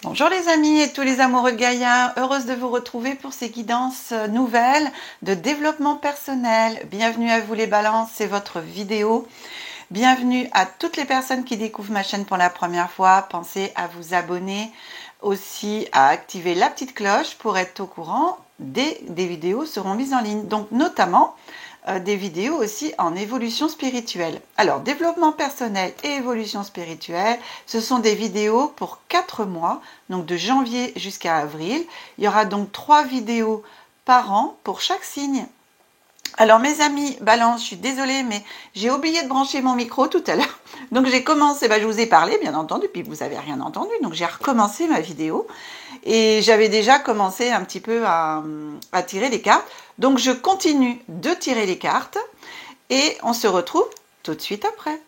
Bonjour les amis et tous les amoureux de Gaïa, heureuse de vous retrouver pour ces guidances nouvelles de développement personnel. Bienvenue à vous les balances, c'est votre vidéo. Bienvenue à toutes les personnes qui découvrent ma chaîne pour la première fois. Pensez à vous abonner, aussi à activer la petite cloche pour être au courant dès des vidéos seront mises en ligne. Donc notamment des vidéos aussi en évolution spirituelle. Alors, développement personnel et évolution spirituelle, ce sont des vidéos pour 4 mois, donc de janvier jusqu'à avril. Il y aura donc 3 vidéos par an pour chaque signe. Alors mes amis Balance, je suis désolée, mais j'ai oublié de brancher mon micro tout à l'heure. Donc j'ai commencé, je vous ai parlé bien entendu, puis vous n'avez rien entendu, donc j'ai recommencé ma vidéo. Et j'avais déjà commencé un petit peu à tirer les cartes. Donc je continue de tirer les cartes et on se retrouve tout de suite après.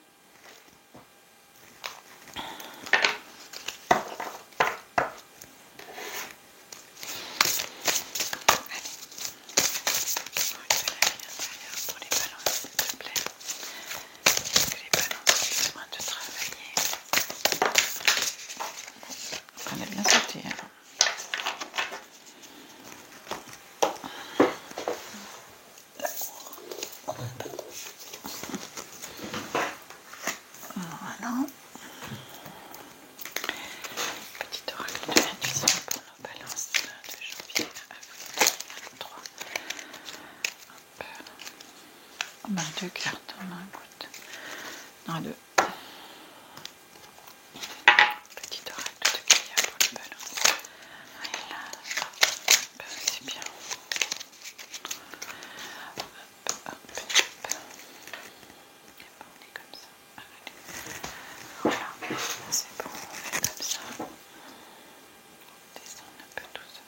Deux cartes, écoute. Non, deux. Petit oracle de Gaïa pour le balance. Et là, c'est bien. Hop. Et bon, on est comme ça. Allez. Voilà, c'est bon, on fait comme ça. Descendre un peu tout ça.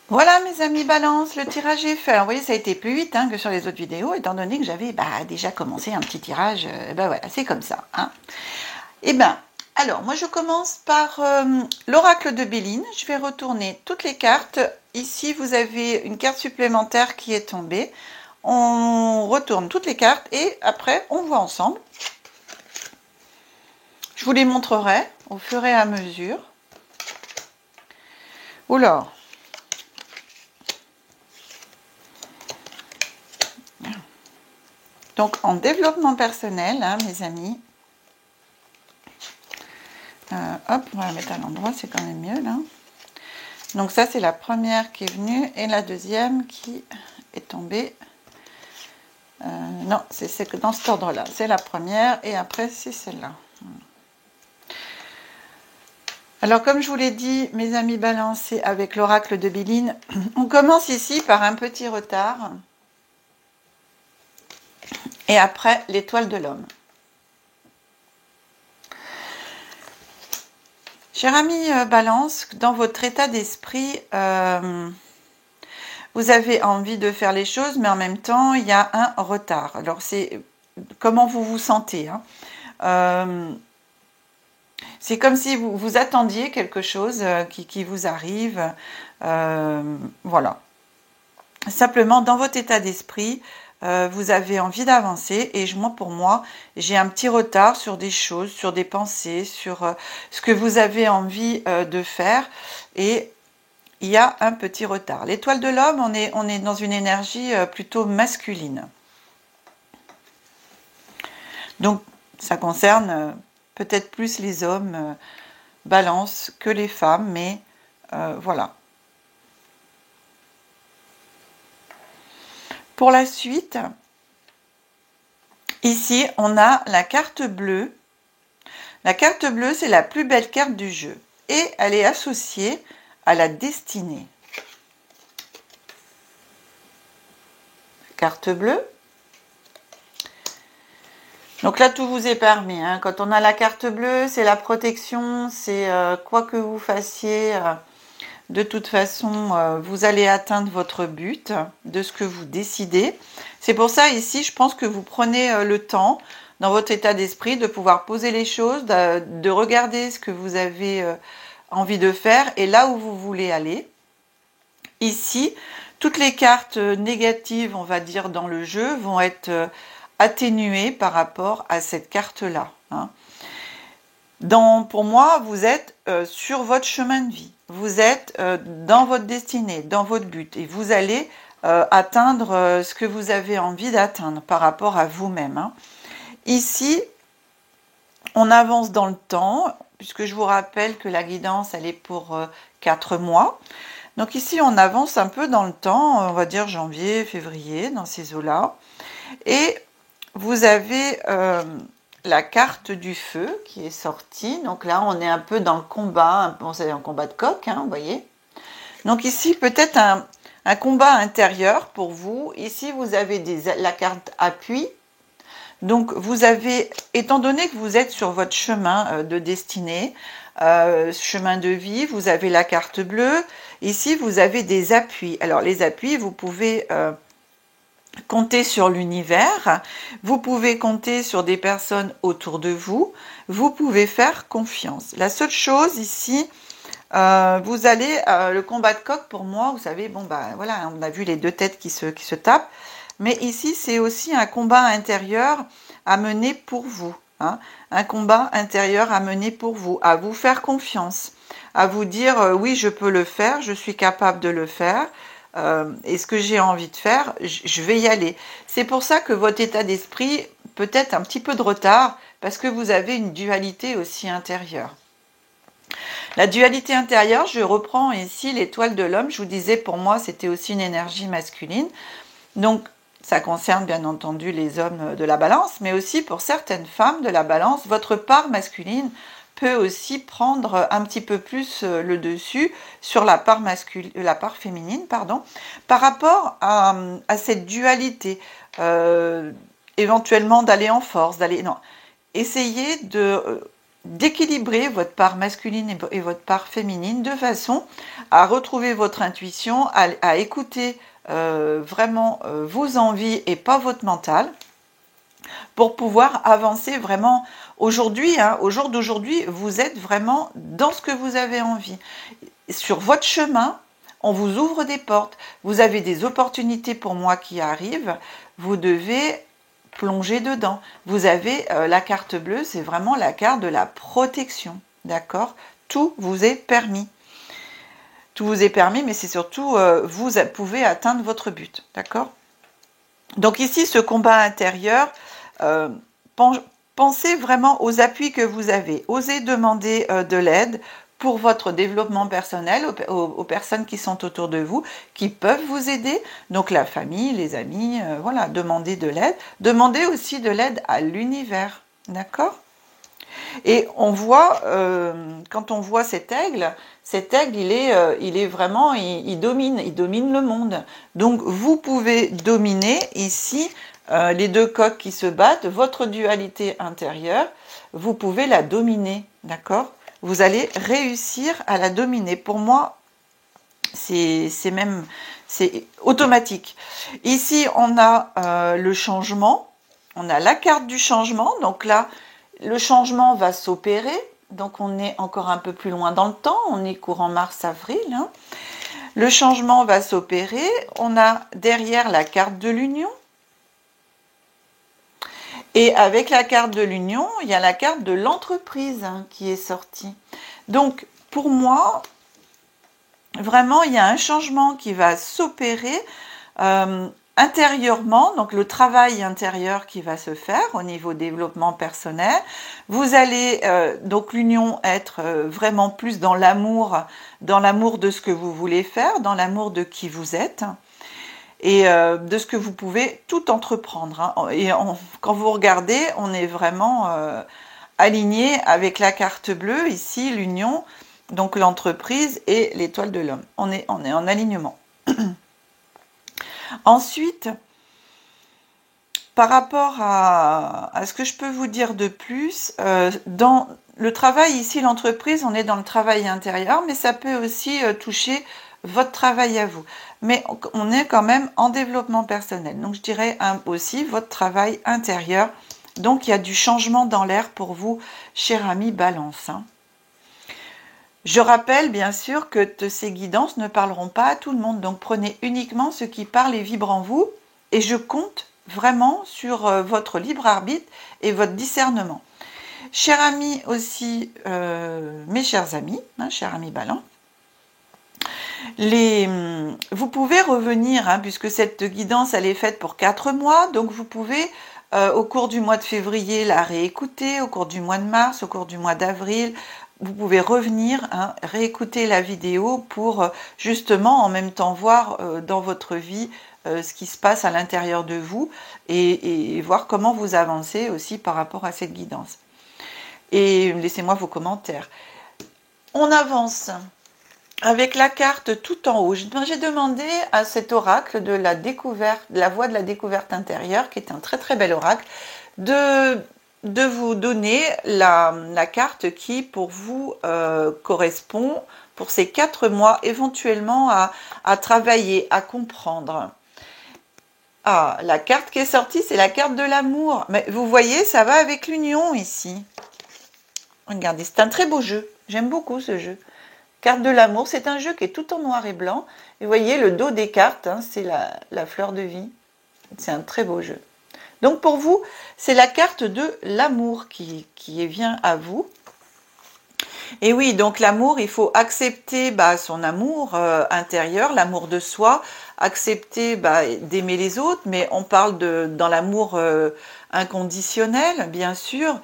Voilà mes amis Balance, le tirage est fait. Alors, vous voyez, ça a été plus vite que sur les autres vidéos, étant donné que j'avais déjà commencé un petit tirage. Voilà, c'est comme ça. Alors, moi je commence par l'oracle de Béline. Je vais retourner toutes les cartes. Ici, vous avez une carte supplémentaire qui est tombée. On retourne toutes les cartes et après, on voit ensemble. Je vous les montrerai au fur et à mesure. Oula. Donc, en développement personnel, mes amis, hop, on va la mettre à l'endroit, c'est quand même mieux, là. Donc, ça, c'est la première qui est venue, et la deuxième qui est tombée. Non, c'est que dans cet ordre-là. C'est la première, et après, c'est celle-là. Alors, comme je vous l'ai dit, mes amis balancés avec l'oracle de Béline, on commence ici par un petit retard. Et après, l'étoile de l'homme. Cher ami Balance, dans votre état d'esprit, vous avez envie de faire les choses, mais en même temps, il y a un retard. Alors, c'est comment vous vous sentez. C'est comme si vous attendiez quelque chose qui vous arrive. Voilà. Simplement, dans votre état d'esprit, vous avez envie d'avancer et pour moi, j'ai un petit retard sur des choses, sur des pensées, sur ce que vous avez envie de faire et il y a un petit retard. L'étoile de l'homme, on est dans une énergie plutôt masculine. Donc, ça concerne peut-être plus les hommes balance que les femmes, mais voilà. Pour la suite, ici, on a la carte bleue. La carte bleue, c'est la plus belle carte du jeu. Et elle est associée à la destinée. Carte bleue. Donc là, tout vous est permis. Quand on a la carte bleue, c'est la protection, c'est quoi que vous fassiez. De toute façon, vous allez atteindre votre but de ce que vous décidez. C'est pour ça, ici, je pense que vous prenez le temps, dans votre état d'esprit, de pouvoir poser les choses, de regarder ce que vous avez envie de faire et là où vous voulez aller. Ici, toutes les cartes négatives, on va dire, dans le jeu vont être atténuées par rapport à cette carte-là. Hein. Pour moi, vous êtes sur votre chemin de vie. Vous êtes dans votre destinée, dans votre but. Et vous allez atteindre ce que vous avez envie d'atteindre par rapport à vous-même. Hein. Ici, on avance dans le temps, puisque je vous rappelle que la guidance, elle est pour 4 mois. Donc ici, on avance un peu dans le temps, on va dire janvier, février, dans ces eaux-là. Et vous avez la carte du feu qui est sortie. Donc là, on est un peu dans le combat, c'est un combat de coq, hein, vous voyez. Donc ici, peut-être un combat intérieur pour vous. Ici, vous avez la carte appui. Donc, vous avez, étant donné que vous êtes sur votre chemin de destinée, chemin de vie, vous avez la carte bleue. Ici, vous avez des appuis. Alors, les appuis, vous pouvez compter sur l'univers, vous pouvez compter sur des personnes autour de vous, vous pouvez faire confiance. La seule chose ici, vous allez, le combat de coq pour moi, vous savez, bon bah voilà, on a vu les deux têtes qui se tapent, mais ici c'est aussi un combat intérieur à mener pour vous, hein, un combat intérieur à mener pour vous, à vous faire confiance, à vous dire oui je peux le faire, je suis capable de le faire, et ce que j'ai envie de faire, je vais y aller. C'est pour ça que votre état d'esprit peut-être un petit peu de retard, parce que vous avez une dualité aussi intérieure. La dualité intérieure, je reprends ici l'étoile de l'homme, je vous disais pour moi c'était aussi une énergie masculine, donc ça concerne bien entendu les hommes de la balance, mais aussi pour certaines femmes de la balance, votre part masculine peut aussi prendre un petit peu plus le dessus sur la part féminine, pardon, par rapport à cette dualité, éventuellement d'aller en force, essayez d'équilibrer votre part masculine et votre part féminine de façon à retrouver votre intuition, à écouter vraiment vos envies et pas votre mental, pour pouvoir avancer vraiment aujourd'hui, hein, au jour d'aujourd'hui, vous êtes vraiment dans ce que vous avez envie. Sur votre chemin, on vous ouvre des portes. Vous avez des opportunités pour moi qui arrivent. Vous devez plonger dedans. Vous avez la carte bleue, c'est vraiment la carte de la protection. D'accord ? Tout vous est permis. Tout vous est permis, mais c'est surtout, vous pouvez atteindre votre but. D'accord ? Donc ici, ce combat intérieur, pensez vraiment aux appuis que vous avez. Osez demander de l'aide pour votre développement personnel aux personnes qui sont autour de vous, qui peuvent vous aider. Donc la famille, les amis, voilà, demandez de l'aide. Demandez aussi de l'aide à l'univers. D'accord ? Et on voit, quand on voit cet aigle, il est vraiment, il domine le monde. Donc vous pouvez dominer ici les deux coqs qui se battent, votre dualité intérieure, vous pouvez la dominer, d'accord ? Vous allez réussir à la dominer. Pour moi, c'est automatique. Ici, on a le changement, on a la carte du changement, donc là, le changement va s'opérer, donc on est encore un peu plus loin dans le temps, on est courant mars-avril. Hein. Le changement va s'opérer, on a derrière la carte de l'union. Et avec la carte de l'union, il y a la carte de l'entreprise hein, qui est sortie. Donc, pour moi, vraiment, il y a un changement qui va s'opérer intérieurement, donc le travail intérieur qui va se faire au niveau développement personnel. Vous allez, donc l'union, être vraiment plus dans l'amour de ce que vous voulez faire, dans l'amour de qui vous êtes. Et de ce que vous pouvez tout entreprendre. Hein. Et quand vous regardez, on est vraiment aligné avec la carte bleue, ici, l'union, donc l'entreprise et l'étoile de l'homme. On est en alignement. Ensuite, par rapport à ce que je peux vous dire de plus, dans le travail ici, l'entreprise, on est dans le travail intérieur, mais ça peut aussi toucher votre travail à vous. Mais on est quand même en développement personnel. Donc, je dirais aussi votre travail intérieur. Donc, il y a du changement dans l'air pour vous, cher ami Balance. Hein. Je rappelle bien sûr que ces guidances ne parleront pas à tout le monde, donc prenez uniquement ce qui parle et vibre en vous, et je compte vraiment sur votre libre arbitre et votre discernement. Chers amis aussi, mes chers amis, chers amis Balance, vous pouvez revenir, puisque cette guidance elle est faite pour 4 mois, donc vous pouvez au cours du mois de février la réécouter, au cours du mois de mars, au cours du mois d'avril. Vous pouvez revenir, réécouter la vidéo pour justement en même temps voir dans votre vie ce qui se passe à l'intérieur de vous et voir comment vous avancez aussi par rapport à cette guidance. Et laissez-moi vos commentaires. On avance avec la carte tout en haut. J'ai demandé à cet oracle de la découverte, de la voie de la découverte intérieure, qui est un très très bel oracle, de vous donner la carte qui pour vous correspond pour ces 4 mois éventuellement à travailler, à comprendre. Ah, la carte qui est sortie, c'est la carte de l'amour. Mais vous voyez, ça va avec l'union ici. Regardez, c'est un très beau jeu. J'aime beaucoup ce jeu. Carte de l'amour, c'est un jeu qui est tout en noir et blanc. Et vous voyez, le dos des cartes, c'est la fleur de vie. C'est un très beau jeu. Donc pour vous, c'est la carte de l'amour qui vient à vous. Et oui, donc l'amour, il faut accepter son amour intérieur, l'amour de soi, accepter d'aimer les autres, mais on parle dans l'amour inconditionnel, bien sûr,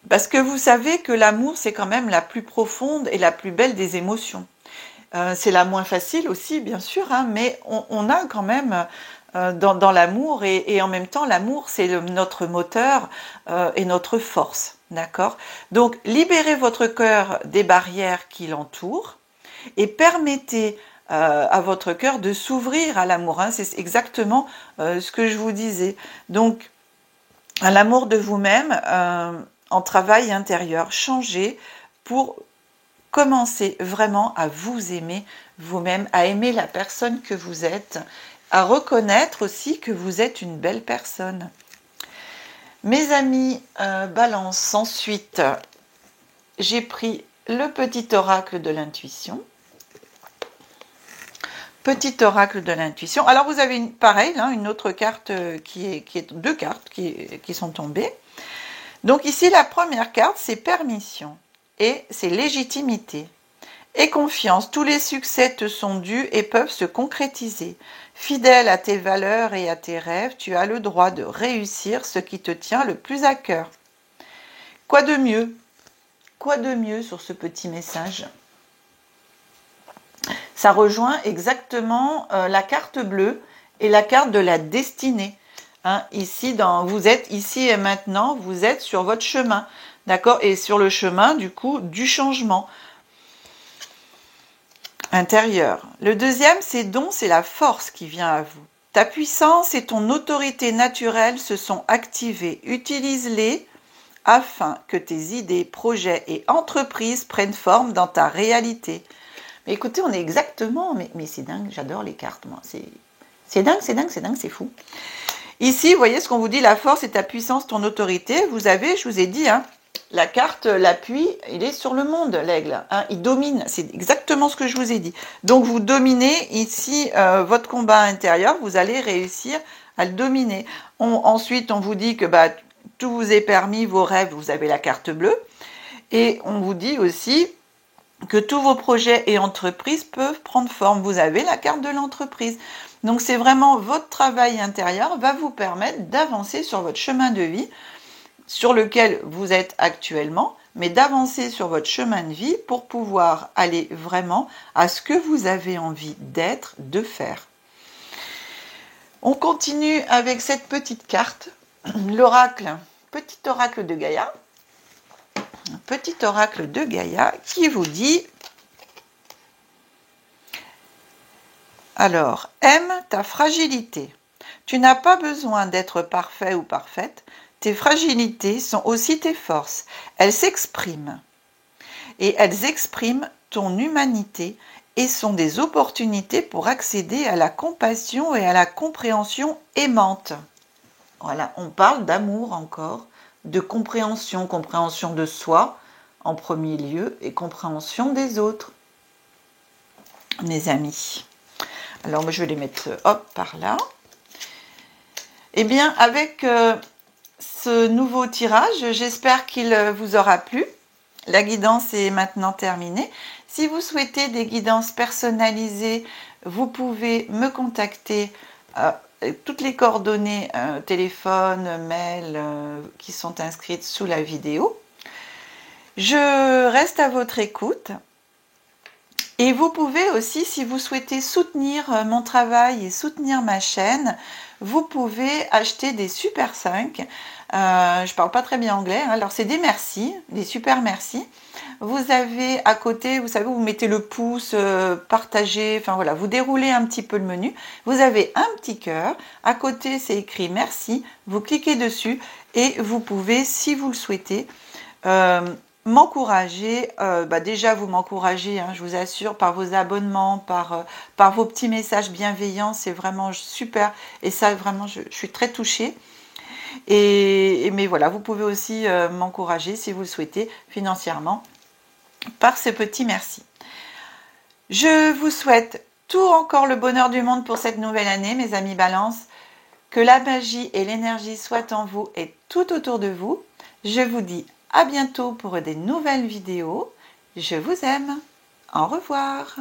parce que vous savez que l'amour, c'est quand même la plus profonde et la plus belle des émotions. C'est la moins facile aussi, bien sûr, mais on a quand même dans l'amour, et en même temps, l'amour, c'est notre moteur et notre force, d'accord? Donc, libérez votre cœur des barrières qui l'entourent et permettez à votre cœur de s'ouvrir à l'amour. C'est exactement ce que je vous disais. Donc, à l'amour de vous-même en travail intérieur. Changez pour commencer vraiment à vous aimer vous-même, à aimer la personne que vous êtes, à reconnaître aussi que vous êtes une belle personne. Mes amis Balance, ensuite, j'ai pris le petit oracle de l'intuition. Petit oracle de l'intuition. Alors vous avez pareil, une autre carte deux cartes qui sont tombées. Donc ici, la première carte, c'est permission et c'est légitimité. Et confiance, tous les succès te sont dus et peuvent se concrétiser. Fidèle à tes valeurs et à tes rêves, tu as le droit de réussir ce qui te tient le plus à cœur. Quoi de mieux? Quoi de mieux sur ce petit message? Ça rejoint exactement la carte bleue et la carte de la destinée. Ici, vous êtes ici et maintenant, vous êtes sur votre chemin, d'accord? Et sur le chemin, du coup, du changement intérieur. Le deuxième, c'est don, c'est la force qui vient à vous. Ta puissance et ton autorité naturelle se sont activées. Utilise-les afin que tes idées, projets et entreprises prennent forme dans ta réalité. Mais écoutez, on est exactement... Mais c'est dingue, j'adore les cartes, moi. C'est dingue, c'est dingue, c'est dingue, c'est fou. Ici, vous voyez ce qu'on vous dit, la force et ta puissance, ton autorité. Vous avez, je vous ai dit, la carte, l'appui, il est sur le monde, l'aigle. Il domine, c'est exactement ce que je vous ai dit. Donc, vous dominez ici votre combat intérieur, vous allez réussir à le dominer. Ensuite, on vous dit que tout vous est permis, vos rêves, vous avez la carte bleue. Et on vous dit aussi que tous vos projets et entreprises peuvent prendre forme. Vous avez la carte de l'entreprise. Donc, c'est vraiment votre travail intérieur va vous permettre d'avancer sur votre chemin de vie sur lequel vous êtes actuellement, mais d'avancer sur votre chemin de vie pour pouvoir aller vraiment à ce que vous avez envie d'être, de faire. On continue avec cette petite carte, l'oracle, petit oracle de Gaïa. Un petit oracle de Gaïa qui vous dit: alors, aime ta fragilité. Tu n'as pas besoin d'être parfait ou parfaite. Tes fragilités sont aussi tes forces. Elles s'expriment. Et elles expriment ton humanité et sont des opportunités pour accéder à la compassion et à la compréhension aimante. Voilà, on parle d'amour encore, de compréhension, compréhension de soi, en premier lieu et compréhension des autres, mes amis. Alors moi je vais les mettre hop par là. Et bien avec ce nouveau tirage, j'espère qu'il vous aura plu. La guidance est maintenant terminée. Si vous souhaitez des guidances personnalisées, vous pouvez me contacter. Toutes les coordonnées, téléphone, mail, qui sont inscrites sous la vidéo. Je reste à votre écoute. Et vous pouvez aussi, si vous souhaitez soutenir mon travail et soutenir ma chaîne, vous pouvez acheter des super 5. Je parle pas très bien anglais, hein, alors c'est des merci, des super merci. Vous avez à côté, vous savez, vous mettez le pouce, partagez, enfin voilà, vous déroulez un petit peu le menu. Vous avez un petit cœur, à côté c'est écrit merci, vous cliquez dessus et vous pouvez, si vous le souhaitez, m'encourager. Déjà vous m'encouragez, hein, je vous assure, par vos abonnements, par vos petits messages bienveillants, c'est vraiment super et ça vraiment je suis très touchée. Mais voilà, vous pouvez aussi m'encourager si vous le souhaitez financièrement par ce petit merci. Je vous souhaite tout encore le bonheur du monde pour cette nouvelle année, mes amis Balance. Que la magie et l'énergie soient en vous et tout autour de vous. Je vous dis à bientôt pour des nouvelles vidéos. Je vous aime. Au revoir.